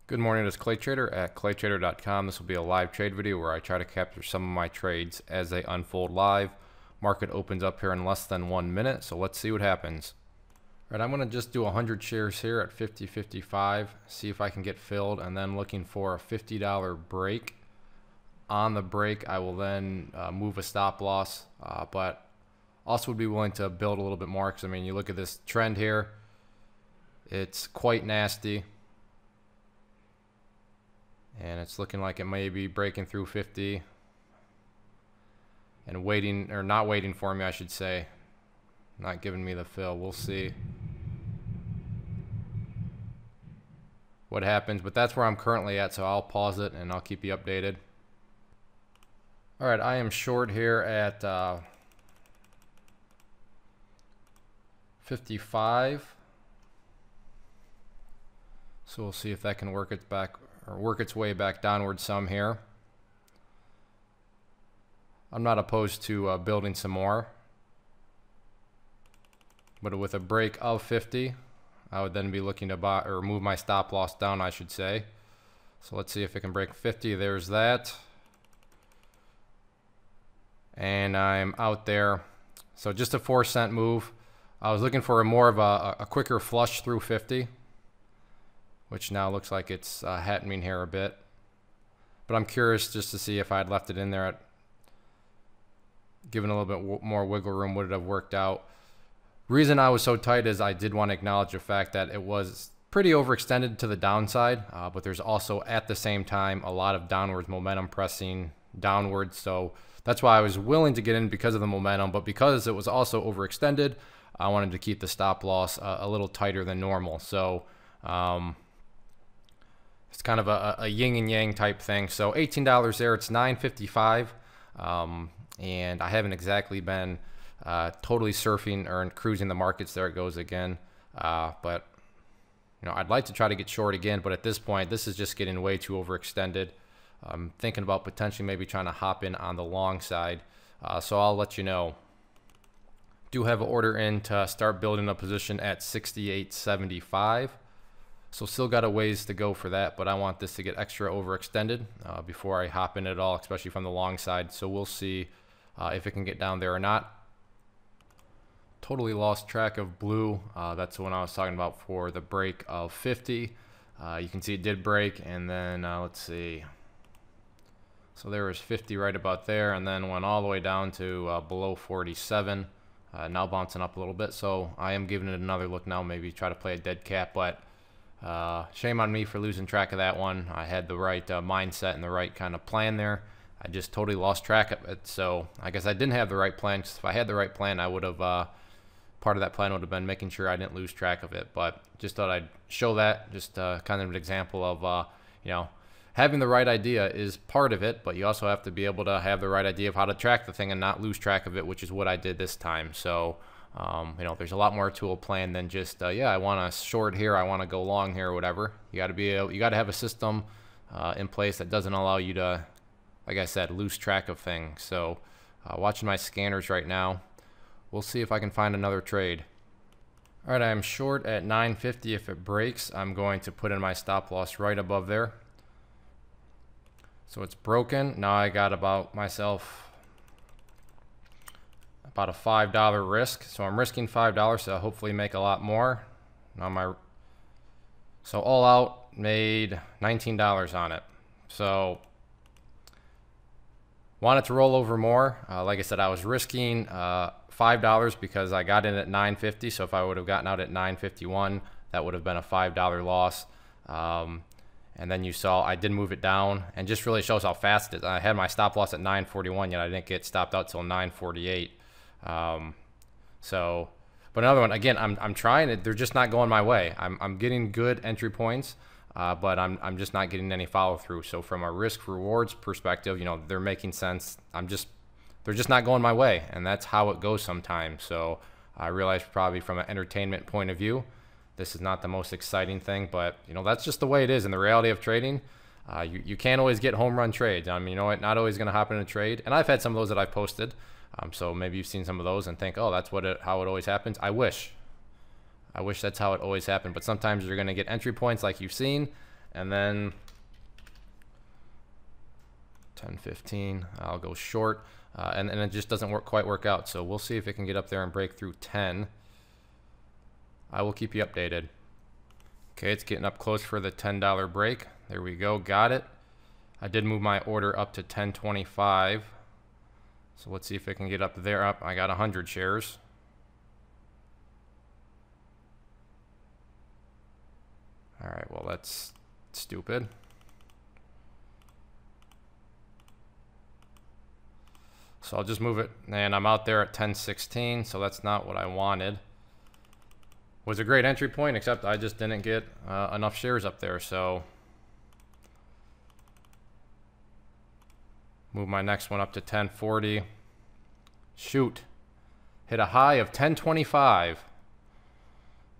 Good morning, it's Clay Trader at claytrader.com. This will be a live trade video where I try to capture some of my trades as they unfold live. Market opens up here in less than 1 minute, so let's see what happens. All right, I'm going to just do 100 shares here at 50.55, see if I can get filled, and then looking for a $50 break. On the break, I will then move a stop loss, but also would be willing to build a little bit more because, I mean, you look at this trend here, it's quite nasty. And it's looking like it may be breaking through 50 and waiting, or not waiting for me, I should say. Not giving me the fill. We'll see what happens, but that's where I'm currently at, so I'll pause it and I'll keep you updated. All right, I am short here at 55. So we'll see if that can work its way back downward some here. I'm not opposed to building some more, but with a break of 50, I would then be looking to buy or move my stop loss down, I should say. So let's see if it can break 50. There's that, and I'm out there. So just a 4-cent move. I was looking for more of a quicker flush through 50. Which now looks like it's happening here a bit. But I'm curious just to see if I had left it in there, given a little bit more wiggle room, would it have worked out? Reason I was so tight is I did want to acknowledge the fact that it was pretty overextended to the downside, but there's also at the same time a lot of downwards momentum pressing downwards. So that's why I was willing to get in because of the momentum, but because it was also overextended, I wanted to keep the stop loss a little tighter than normal. So it's kind of a yin and yang type thing. So $18 there, it's $9.55, and I haven't exactly been totally surfing or cruising the markets. There it goes again. But you know, I'd like to try to get short again, but at this point, this is just getting way too overextended. I'm thinking about potentially maybe trying to hop in on the long side. So I'll let you know. Do have an order in to start building a position at 68.75. So still got a ways to go for that, but I want this to get extra overextended before I hop in at all, especially from the long side. So we'll see if it can get down there or not. Totally lost track of blue. That's the one I was talking about for the break of 50. You can see it did break, and then let's see. So there was 50 right about there, and then went all the way down to below 47. Now bouncing up a little bit, so I am giving it another look now, maybe try to play a dead cat, but shame on me for losing track of that one. I had the right mindset and the right kind of plan there. I just totally lost track of it. So I guess I didn't have the right plan, because if I had the right plan, I would have, part of that plan would have been making sure I didn't lose track of it. But just thought I'd show that, just kind of an example of, you know, having the right idea is part of it, but you also have to be able to have the right idea of how to track the thing and not lose track of it, which is what I did this time. So you know, there's a lot more to a plan than just yeah, I want to short here, I want to go long here, or whatever. You got to have a system in place that doesn't allow you to, like I said, lose track of things. So watching my scanners right now, we'll see if I can find another trade. All right, I am short at 9.50. If it breaks, I'm going to put in my stop loss right above there. So it's broken. Now I got about a $5 risk, so I'm risking $5 to hopefully make a lot more. Now so all out made $19 on it. So wanted to roll over more. Like I said, I was risking $5 because I got in at 9.50. So if I would have gotten out at 9.51, that would have been a $5 loss. And then you saw I did move it down, and just really shows how fast it is. I had my stop loss at 9.41, yet I didn't get stopped out till 9.48. So, but another one, again, I'm trying it. They're just not going my way. I'm getting good entry points, but I'm just not getting any follow through. So from a risk rewards perspective, you know, they're making sense. They're just not going my way, and that's how it goes sometimes. So I realize probably from an entertainment point of view, this is not the most exciting thing, but you know, that's just the way it is in the reality of trading. You can't always get home run trades. I mean, you know what? Not always going to happen in a trade. And I've had some of those that I've posted. So maybe you've seen some of those and think, oh, that's how it always happens. I wish that's how it always happened. But sometimes you're going to get entry points like you've seen, and then 10.15, I'll go short, and it just doesn't quite work out. So we'll see if it can get up there and break through 10. I will keep you updated. Okay, it's getting up close for the $10 break. There we go, got it. I did move my order up to 10.25. So let's see if it can get up there. I got 100 shares. All right, well, that's stupid. So I'll just move it, and I'm out there at 10.16, so that's not what I wanted. Was a great entry point, except I just didn't get enough shares up there, so move my next one up to 10.40. Shoot, hit a high of 10.25.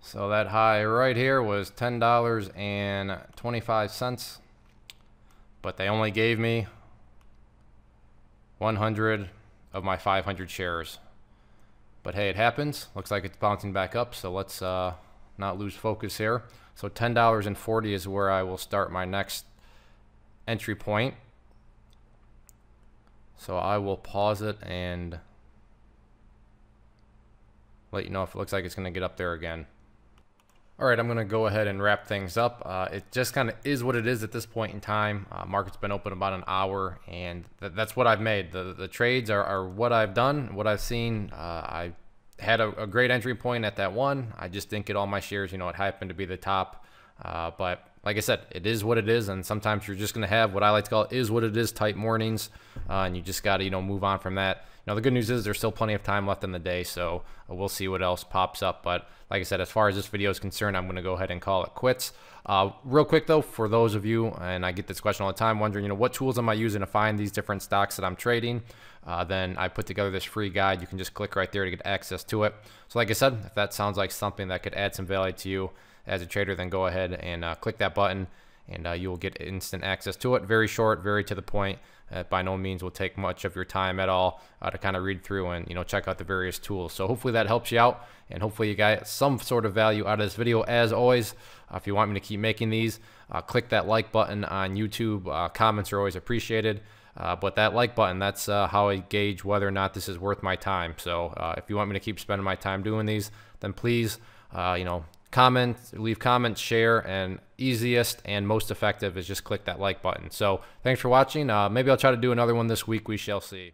So that high right here was $10.25, but they only gave me 100 of my 500 shares. But hey, it happens. Looks like it's bouncing back up, so let's not lose focus here. So $10.40 is where I will start my next entry point. So I will pause it and let you know if it looks like it's going to get up there again. All right, I'm going to go ahead and wrap things up. It just kind of is what it is at this point in time. Market's been open about an hour, and that's what I've made. The trades are what I've done, what I've seen. I had a great entry point at that one. I just didn't get all my shares. You know, it happened to be the top. But like I said, it is what it is, and sometimes you're just going to have what I like to call is what it is type mornings, and you just got to, you know, move on from that. Now, the good news is there's still plenty of time left in the day, so we'll see what else pops up. But like I said, as far as this video is concerned, I'm going to go ahead and call it quits. Real quick, though, for those of you, and I get this question all the time, wondering, you know, what tools am I using to find these different stocks that I'm trading? Then I put together this free guide. You can just click right there to get access to it. So like I said, if that sounds like something that could add some value to you as a trader, then go ahead and click that button, and you will get instant access to it. Very short, very to the point. By no means will take much of your time at all to kind of read through and, you know, check out the various tools. So hopefully that helps you out, and hopefully you got some sort of value out of this video. As always, if you want me to keep making these, click that like button on YouTube. Comments are always appreciated, but that like button, that's how I gauge whether or not this is worth my time. So if you want me to keep spending my time doing these, then please, you know, comment, leave comments, share, and easiest and most effective is just click that like button. So thanks for watching. Maybe I'll try to do another one this week. We shall see.